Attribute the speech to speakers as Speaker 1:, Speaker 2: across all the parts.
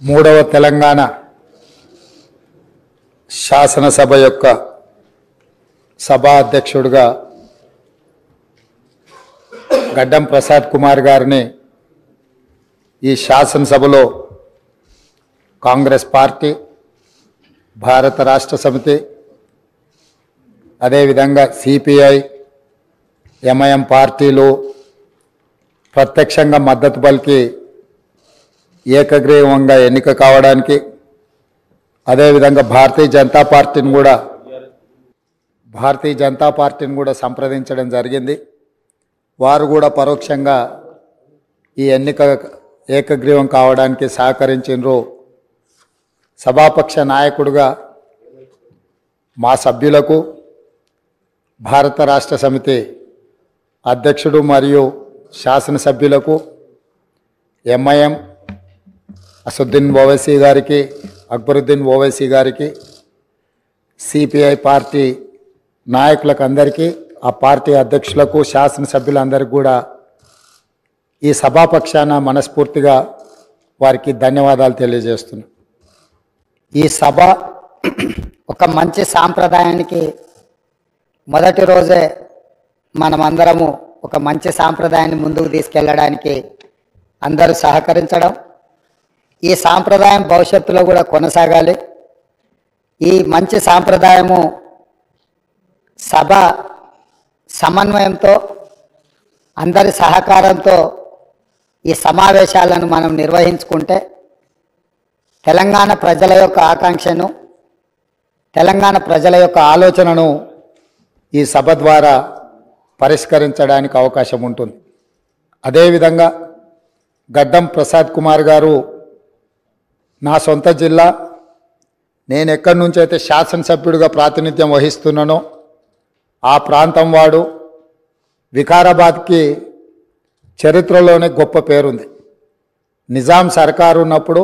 Speaker 1: మూడవ తెలంగాణ శాసనసభ యొక్క సభా అధ్యక్షుడిగా గడ్డం ప్రసాద్ కుమార్ గారిని ఈ శాసనసభలో కాంగ్రెస్ పార్టీ, భారత రాష్ట్ర సమితి, అదేవిధంగా సిపిఐ, ఎంఐఎం పార్టీలు ప్రత్యక్షంగా మద్దతు పలికి ఏకగ్రీవంగా ఎన్నిక కావడానికి, అదేవిధంగా భారతీయ జనతా పార్టీని కూడా సంప్రదించడం జరిగింది. వారు కూడా పరోక్షంగా ఈ ఎన్నిక ఏకగ్రీవం కావడానికి సహకరించారు. సభాపక్ష నాయకుడిగా మా సభ్యులకు, భారత రాష్ట్ర సమితి అధ్యక్షుడు మరియు శాసనసభ్యులకు, ఎంఐఎం అసదుద్దీన్ ఓవైసీ గారికి, అక్బరుద్దీన్ ఓవైసీ గారికి, సిపిఐ పార్టీ నాయకులకు అందరికీ, ఆ పార్టీ అధ్యక్షులకు, శాసనసభ్యులందరికీ కూడా ఈ సభాపక్షాన మనస్ఫూర్తిగా వారికి ధన్యవాదాలు తెలియజేస్తున్నాను.
Speaker 2: ఈ సభ ఒక మంచి సాంప్రదాయానికి మొదటి రోజే మనమందరము ఒక మంచి సాంప్రదాయాన్ని ముందుకు తీసుకెళ్ళడానికి అందరూ సహకరించడం, ఈ సాంప్రదాయం భవిష్యత్తులో కూడా కొనసాగాలి. ఈ మంచి సాంప్రదాయము సభ సమన్వయంతో, అందరి సహకారంతో ఈ సమావేశాలను మనం నిర్వహించుకుంటే తెలంగాణ ప్రజల యొక్క ఆకాంక్షను, తెలంగాణ ప్రజల యొక్క ఆలోచనను
Speaker 1: ఈ సభ ద్వారా పరిష్కరించడానికి అవకాశం ఉంటుంది. అదేవిధంగా గడ్డం ప్రసాద్ కుమార్ గారు నా సొంత జిల్లా, నేను ఎక్కడి నుంచి అయితే శాసనసభ్యుడిగా ప్రాతినిధ్యం వహిస్తున్నానో ఆ ప్రాంతం వాడు. వికారాబాద్కి చరిత్రలోనే గొప్ప పేరుంది. నిజాం సర్కారు ఉన్నప్పుడు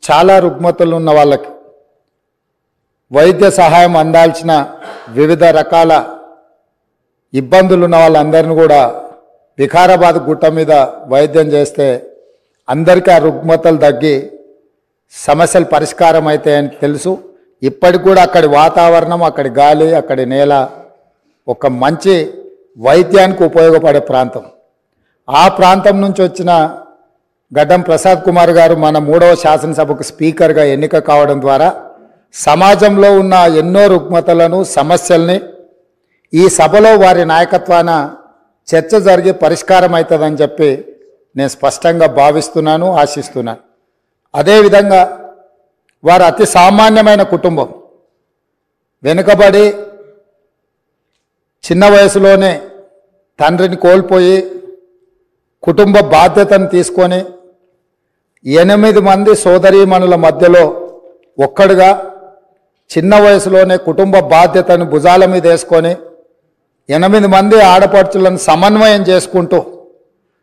Speaker 1: చాలా రుగ్మతలు ఉన్న వాళ్ళకి వైద్య సహాయం అందాల్సిన వివిధ రకాల ఇబ్బందులు ఉన్న వాళ్ళందరినీ కూడా వికారాబాద్ గుట్ట మీద వైద్యం చేస్తే అందరికీ ఆ రుగ్మతలు తగ్గి సమస్యలు పరిష్కారం అవుతాయని తెలుసు. ఇప్పటికి కూడా అక్కడి వాతావరణం, అక్కడి గాలి, అక్కడి నేల ఒక మంచి వైద్యానికి ఉపయోగపడే ప్రాంతం. ఆ ప్రాంతం నుంచి వచ్చిన గడ్డం ప్రసాద్ కుమార్ గారు మన 3వ శాసనసభకు స్పీకర్గా ఎన్నిక కావడం ద్వారా సమాజంలో ఉన్న ఎన్నో రుగ్మతలను, సమస్యల్ని ఈ సభలో వారి నాయకత్వాన చర్చ జరిగి పరిష్కారం అవుతుందని చెప్పి నేను స్పష్టంగా భావిస్తున్నాను, ఆశిస్తున్నాను. అదేవిధంగా వారు అతి సామాన్యమైన కుటుంబం. వెనుకబడి చిన్న వయసులోనే తండ్రిని కోల్పోయి కుటుంబ బాధ్యతను తీసుకొని 8 మంది సోదరీమణుల మధ్యలో ఒక్కడుగా చిన్న వయసులోనే కుటుంబ బాధ్యతను భుజాల మీద వేసుకొని 8 మంది ఆడపడుచులను సమన్వయం చేసుకుంటూ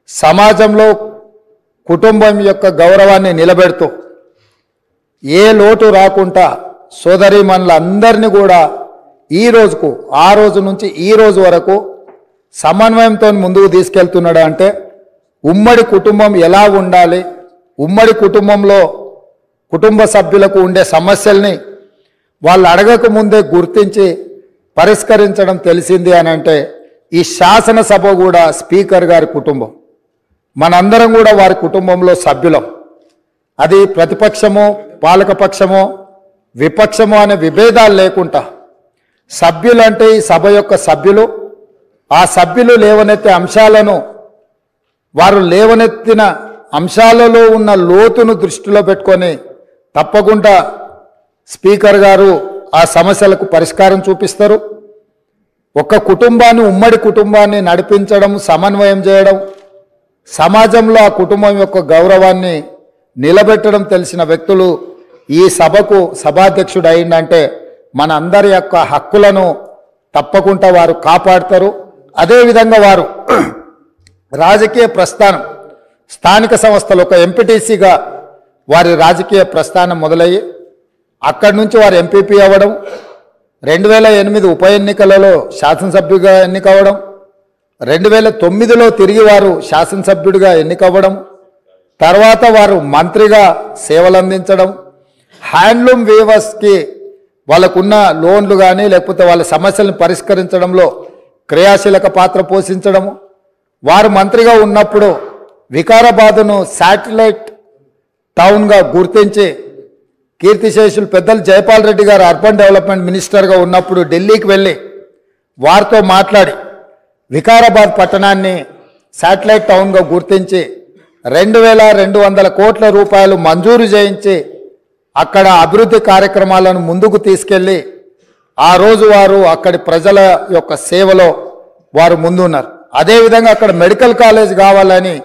Speaker 1: సమాజంలో కుటుంబం యొక్క గౌరవాన్ని నిలబెడుతూ ఏ లోటు రాకుండా సోదరీమణులందరినీ కూడా ఈ రోజుకు, ఆ రోజు నుంచి ఈ రోజు వరకు సమన్వయంతో ముందుకు తీసుకెళ్తున్నాడు. అంటే ఉమ్మడి కుటుంబం ఎలా ఉండాలి, ఉమ్మడి కుటుంబంలో కుటుంబ సభ్యులకు ఉండే సమస్యల్ని వాళ్ళు అడగక ముందే గుర్తించి పరిష్కరించడం తెలిసింది అని అంటే ఈ శాసనసభ కూడా స్పీకర్ గారి కుటుంబం. మనందరం కూడా వారి కుటుంబంలో సభ్యులం. అది ప్రతిపక్షమో, పాలకపక్షమో, విపక్షమో అనే విభేదాలు లేకుండా సభ్యులంటే ఈ సభ యొక్క సభ్యులు. ఆ సభ్యులు లేవనెత్తే అంశాలను, వారు లేవనెత్తిన అంశాలలో ఉన్న లోతును దృష్టిలో పెట్టుకొని తప్పకుండా స్పీకర్ గారు ఆ సమస్యలకు పరిష్కారం చూపిస్తారు. ఒక కుటుంబాన్ని, ఉమ్మడి కుటుంబాన్ని నడిపించడం, సమన్వయం చేయడం, సమాజంలో ఆ కుటుంబం యొక్క గౌరవాన్ని నిలబెట్టడం తెలిసిన వ్యక్తులు ఈ సభకు సభాధ్యక్షుడు అయిందంటే మన అందరి యొక్క హక్కులను తప్పకుండా వారు కాపాడతారు. అదేవిధంగా వారు రాజకీయ ప్రస్థానం, స్థానిక సంస్థలు ఒక ఎంపీటీసీగా వారి రాజకీయ ప్రస్థానం మొదలయ్యి అక్కడి నుంచి వారు ఎంపీపీ అవ్వడం, 2008 ఉప ఎన్నికలలో శాసనసభ్యుగా ఎన్నికవ్వడం, 2009లో తిరిగి వారు శాసనసభ్యుడిగా ఎన్నికవ్వడం, తర్వాత వారు మంత్రిగా సేవలు అందించడం, హ్యాండ్లూమ్ వీవర్స్కి వాళ్ళకున్న లోన్లు కానీ లేకపోతే వాళ్ళ సమస్యలను పరిష్కరించడంలో క్రియాశీలక పాత్ర పోషించడము, వారు మంత్రిగా ఉన్నప్పుడు వికారాబాదును శాటిలైట్ టౌన్గా గుర్తించి కీర్తిశేషులు పెద్దలు జైపాల్ రెడ్డి గారు అర్బన్ డెవలప్మెంట్ మినిస్టర్గా ఉన్నప్పుడు ఢిల్లీకి వెళ్ళి వారితో మాట్లాడి వికారాబాద్ పట్టణాన్ని శాటిలైట్ టౌన్గా గుర్తించి 2,200 కోట్ల రూపాయలు మంజూరు చేయించి అక్కడ అభివృద్ధి కార్యక్రమాలను ముందుకు తీసుకెళ్ళి ఆ రోజు వారు అక్కడి ప్రజల యొక్క సేవలో వారు ముందున్నారు. అదేవిధంగా అక్కడ మెడికల్ కాలేజ్ కావాలని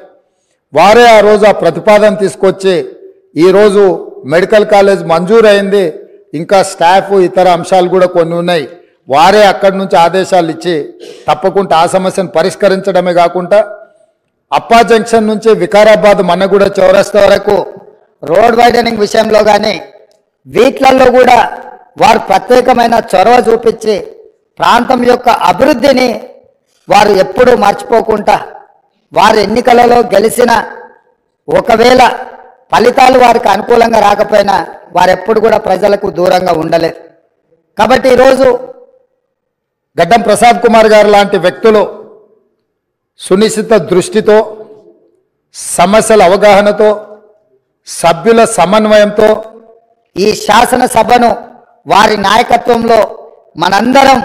Speaker 1: వారే ఆ రోజు ఆ ప్రతిపాదన తీసుకొచ్చి ఈరోజు మెడికల్ కాలేజ్ మంజూరైంది. ఇంకా స్టాఫ్ ఇతర అంశాలు కూడా కొన్ని ఉన్నాయి. వారే అక్కడి నుంచి ఆదేశాలు ఇచ్చి తప్పకుండా ఆ సమస్యను పరిష్కరించడమే కాకుండా అప్పా జంక్షన్ నుంచి వికారాబాద్ మన్నగూడ చౌరస్తా వరకు
Speaker 2: రోడ్ వైడనింగ్ విషయంలో కానీ వీటిలలో కూడా వారు ప్రత్యేకమైన చొరవ చూపించి ప్రాంతం యొక్క అభివృద్ధిని వారు ఎప్పుడూ మర్చిపోకుండా వారు ఎన్నికలలో గెలిచిన ఒకవేళ ఫలితాలు వారికి అనుకూలంగా రాకపోయినా వారు ఎప్పుడు కూడా ప్రజలకు దూరంగా ఉండలేదు. కాబట్టి ఈరోజు
Speaker 1: గడ్డం ప్రసాద్ కుమార్ గారు లాంటి వ్యక్తులు సునిశ్చిత దృష్టితో, సమస్యల అవగాహనతో, సభ్యుల సమన్వయంతో
Speaker 2: ఈ శాసనసభను వారి నాయకత్వంలో మనందరం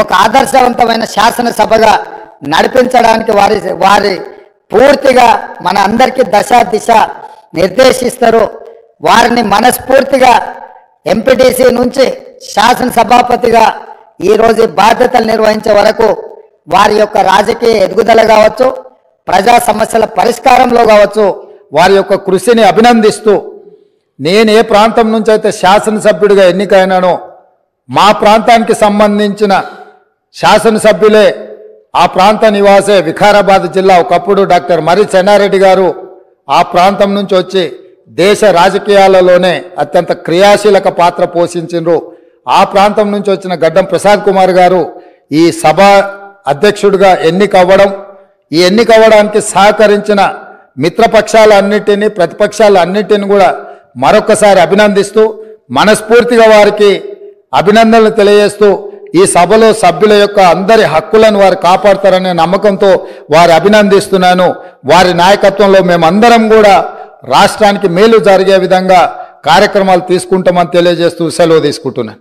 Speaker 2: ఒక ఆదర్శవంతమైన శాసనసభగా నడిపించడానికి వారి పూర్తిగా మన అందరికీ దశ దిశ నిర్దేశిస్తారు. వారిని మనస్ఫూర్తిగా ఎంపీటీసీ నుంచి శాసనసభాపతిగా ఈరోజు బాధ్యతలు నిర్వహించే వరకు వారి యొక్క రాజకీయ ఎదుగుదల కావచ్చు, ప్రజా సమస్యల పరిష్కారంలో కావచ్చు,
Speaker 1: వారి యొక్క కృషిని అభినందిస్తూ, నేను ఏ ప్రాంతం నుంచి అయితే శాసనసభ్యుడిగా ఎన్నికైనానో మా ప్రాంతానికి సంబంధించిన శాసనసభ్యులే, ఆ ప్రాంత నివాసే వికారాబాద్ జిల్లా ఒకప్పుడు డాక్టర్ మర్రి చెన్నారెడ్డి గారు ఆ ప్రాంతం నుంచి వచ్చి దేశ రాజకీయాలలోనే అత్యంత క్రియాశీలక పాత్ర పోషించారు. ఆ ప్రాంతం నుంచి వచ్చిన గడ్డం ప్రసాద్ కుమార్ గారు ఈ సభ అధ్యక్షుడిగా ఎన్నికవ్వడం, ఈ ఎన్నికవ్వడానికి సహకరించిన మిత్రపక్షాలన్నిటినీ ప్రతిపక్షాలన్నిటిని కూడా మరొకసారి అభినందిస్తూ, మనస్ఫూర్తిగా వారికి అభినందనలు తెలియజేస్తూ, ఈ సభలో సభ్యుల యొక్క అందరి హక్కులను వారు కాపాడతారనే నమ్మకంతో వారు అభినందిస్తున్నాను. వారి నాయకత్వంలో మేమందరం కూడా రాష్ట్రానికి మేలు జరిగే విధంగా కార్యక్రమాలు తీసుకుంటామని తెలియజేస్తూ సెలవు తీసుకుంటున్నాను.